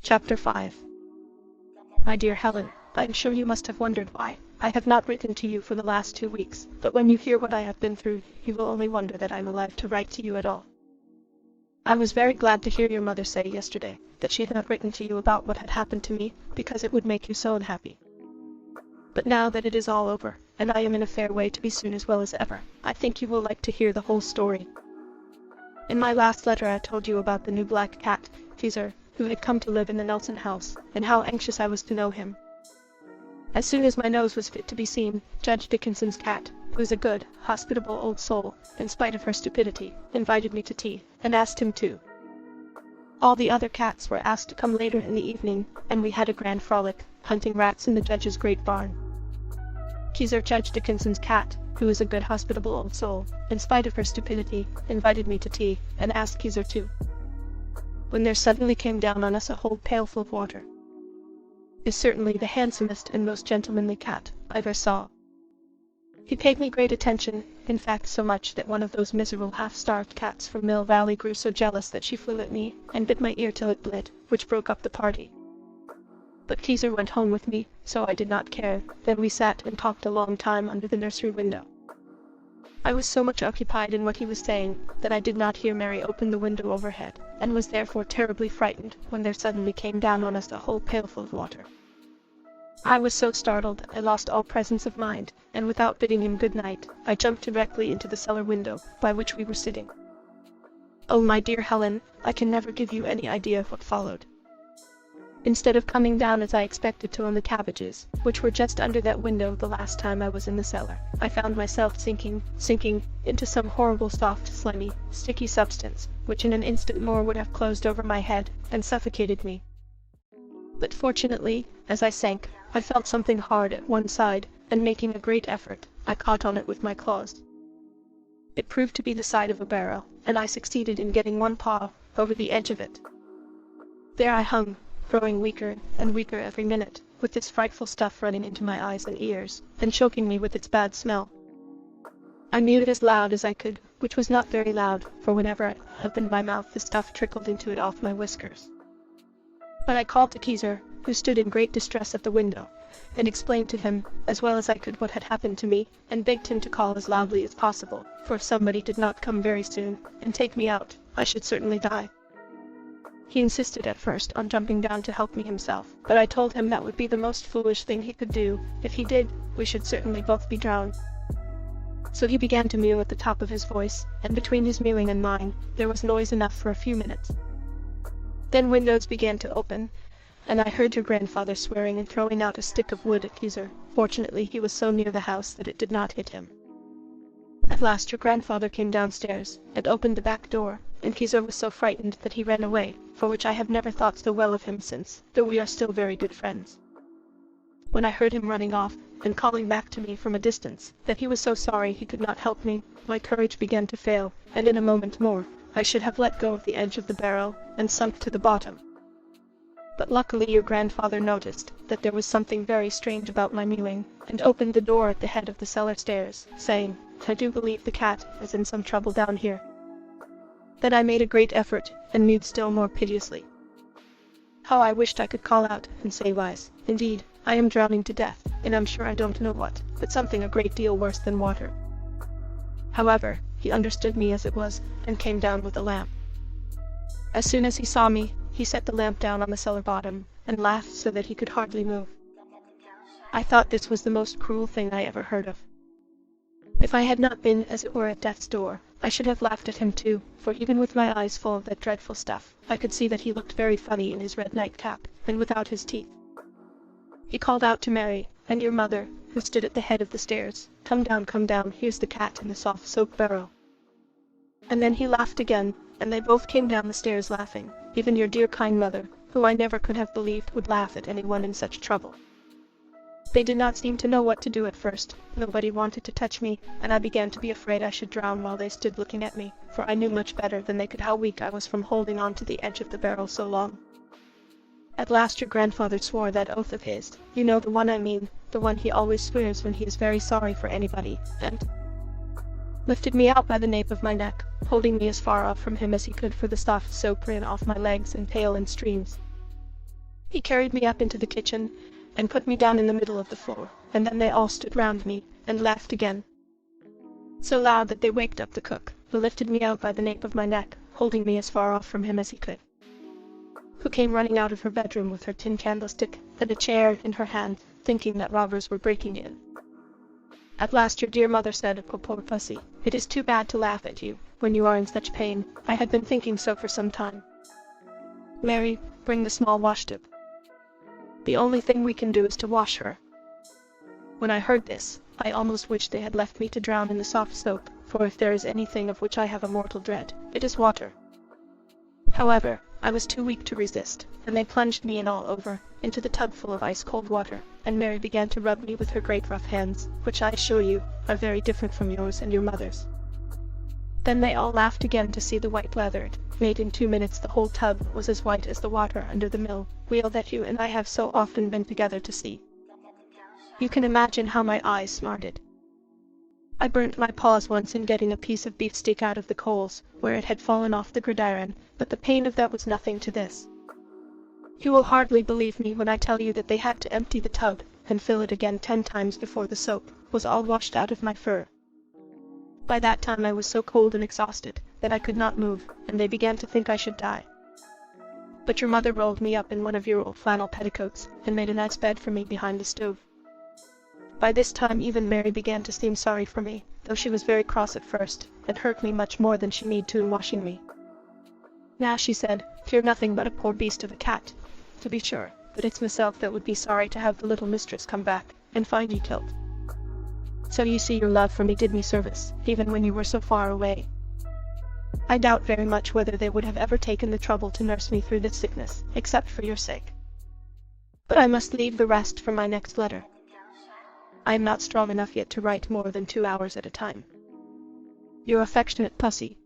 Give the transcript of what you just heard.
Chapter 5. My dear Helen, I am sure you must have wondered why I have not written to you for the last 2 weeks, but when you hear what I have been through, you will only wonder that I'm alive to write to you at all. I was very glad to hear your mother say yesterday that she had not written to you about what had happened to me, because it would make you so unhappy. But now that it is all over, and I am in a fair way to be soon as well as ever, I think you will like to hear the whole story. In my last letter I told you about the new black cat, Caesar, who had come to live in the Nelson house, and how anxious I was to know him. As soon as my nose was fit to be seen, Judge Dickinson's cat, who is a good, hospitable old soul, in spite of her stupidity, invited me to tea, and asked him too. All the other cats were asked to come later in the evening, and we had a grand frolic, hunting rats in the judge's great barn. Caesar, Judge Dickinson's cat, who is a good, hospitable old soul, in spite of her stupidity, invited me to tea, and asked Caesar too. When there suddenly came down on us a whole pailful of water. Is certainly the handsomest and most gentlemanly cat I ever saw. He paid me great attention, in fact so much that one of those miserable half-starved cats from Mill Valley grew so jealous that she flew at me and bit my ear till it bled, which broke up the party. But Caesar went home with me, so I did not care. Then we sat and talked a long time under the nursery window. I was so much occupied in what he was saying that I did not hear Mary open the window overhead, and was therefore terribly frightened when there suddenly came down on us a whole pailful of water. I was so startled I lost all presence of mind, and without bidding him good night, I jumped directly into the cellar window by which we were sitting. Oh, my dear Helen, I can never give you any idea of what followed. Instead of coming down as I expected to on the cabbages, which were just under that window the last time I was in the cellar, I found myself sinking into some horrible soft, slimy, sticky substance, which in an instant more would have closed over my head and suffocated me. But fortunately, as I sank, I felt something hard at one side, and making a great effort, I caught on it with my claws. It proved to be the side of a barrel, and I succeeded in getting one paw over the edge of it. There I hung, growing weaker and weaker every minute, with this frightful stuff running into my eyes and ears, and choking me with its bad smell. I mewed as loud as I could, which was not very loud, for whenever I opened my mouth the stuff trickled into it off my whiskers. But I called to Caesar, who stood in great distress at the window, and explained to him, as well as I could, what had happened to me, and begged him to call as loudly as possible, for if somebody did not come very soon, and take me out, I should certainly die. He insisted at first on jumping down to help me himself, but I told him that would be the most foolish thing he could do. If he did, we should certainly both be drowned. So he began to mew at the top of his voice, and between his mewing and mine, there was noise enough for a few minutes. Then windows began to open, and I heard your grandfather swearing and throwing out a stick of wood at Caesar. Fortunately, he was so near the house that it did not hit him. At last your grandfather came downstairs, and opened the back door, and Caesar was so frightened that he ran away, for which I have never thought so well of him since, though we are still very good friends. When I heard him running off, and calling back to me from a distance, that he was so sorry he could not help me, my courage began to fail, and in a moment more, I should have let go of the edge of the barrel, and sunk to the bottom. But luckily your grandfather noticed that there was something very strange about my mewing, and opened the door at the head of the cellar stairs, saying, "I do believe the cat is in some trouble down here." Then I made a great effort, and mewed still more piteously. How I wished I could call out and say, "Wise, indeed, I am drowning to death, and I'm sure I don't know what, but something a great deal worse than water." However, he understood me as it was, and came down with a lamp. As soon as he saw me, he set the lamp down on the cellar bottom, and laughed so that he could hardly move. I thought this was the most cruel thing I ever heard of. If I had not been, as it were, at death's door, I should have laughed at him too, for even with my eyes full of that dreadful stuff, I could see that he looked very funny in his red nightcap, and without his teeth. He called out to Mary, and your mother, who stood at the head of the stairs, come down, here's the cat in the soft soap barrel." And then he laughed again, and they both came down the stairs laughing, even your dear kind mother, who I never could have believed would laugh at anyone in such trouble. They did not seem to know what to do at first. Nobody wanted to touch me, and I began to be afraid I should drown while they stood looking at me, for I knew much better than they could how weak I was from holding on to the edge of the barrel so long. At last your grandfather swore that oath of his, you know the one I mean, the one he always swears when he is very sorry for anybody, and lifted me out by the nape of my neck, holding me as far off from him as he could, for the soft soap ran off my legs and tail in streams. He carried me up into the kitchen, and put me down in the middle of the floor, and then they all stood round me, and laughed again, so loud that they waked up the cook, who lifted me out by the nape of my neck, holding me as far off from him as he could, who came running out of her bedroom with her tin candlestick and a chair in her hand, thinking that robbers were breaking in. At last your dear mother said, "Oh, poor pussy, it is too bad to laugh at you, when you are in such pain. I had been thinking so for some time. Mary, bring the small washtub. The only thing we can do is to wash her." When I heard this, I almost wished they had left me to drown in the soft soap, for if there is anything of which I have a mortal dread, it is water. However, I was too weak to resist, and they plunged me and all over, into the tub full of ice-cold water, and Mary began to rub me with her great rough hands, which I assure you, are very different from yours and your mother's. Then they all laughed again to see the white lathered, made in 2 minutes the whole tub was as white as the water under the mill wheel that you and I have so often been together to see. You can imagine how my eyes smarted. I burnt my paws once in getting a piece of beefsteak out of the coals, where it had fallen off the gridiron, but the pain of that was nothing to this. You will hardly believe me when I tell you that they had to empty the tub, and fill it again 10 times before the soap was all washed out of my fur. By that time I was so cold and exhausted, that I could not move, and they began to think I should die. But your mother rolled me up in one of your old flannel petticoats, and made a nice bed for me behind the stove. By this time even Mary began to seem sorry for me, though she was very cross at first, and hurt me much more than she need to in washing me. "Now," she said, "you're nothing but a poor beast of a cat, to be sure, but it's myself that would be sorry to have the little mistress come back, and find you killed. So you see your love for me did me service, even when you were so far away. I doubt very much whether they would have ever taken the trouble to nurse me through this sickness, except for your sake. But I must leave the rest for my next letter. I am not strong enough yet to write more than 2 hours at a time. Your affectionate Pussy."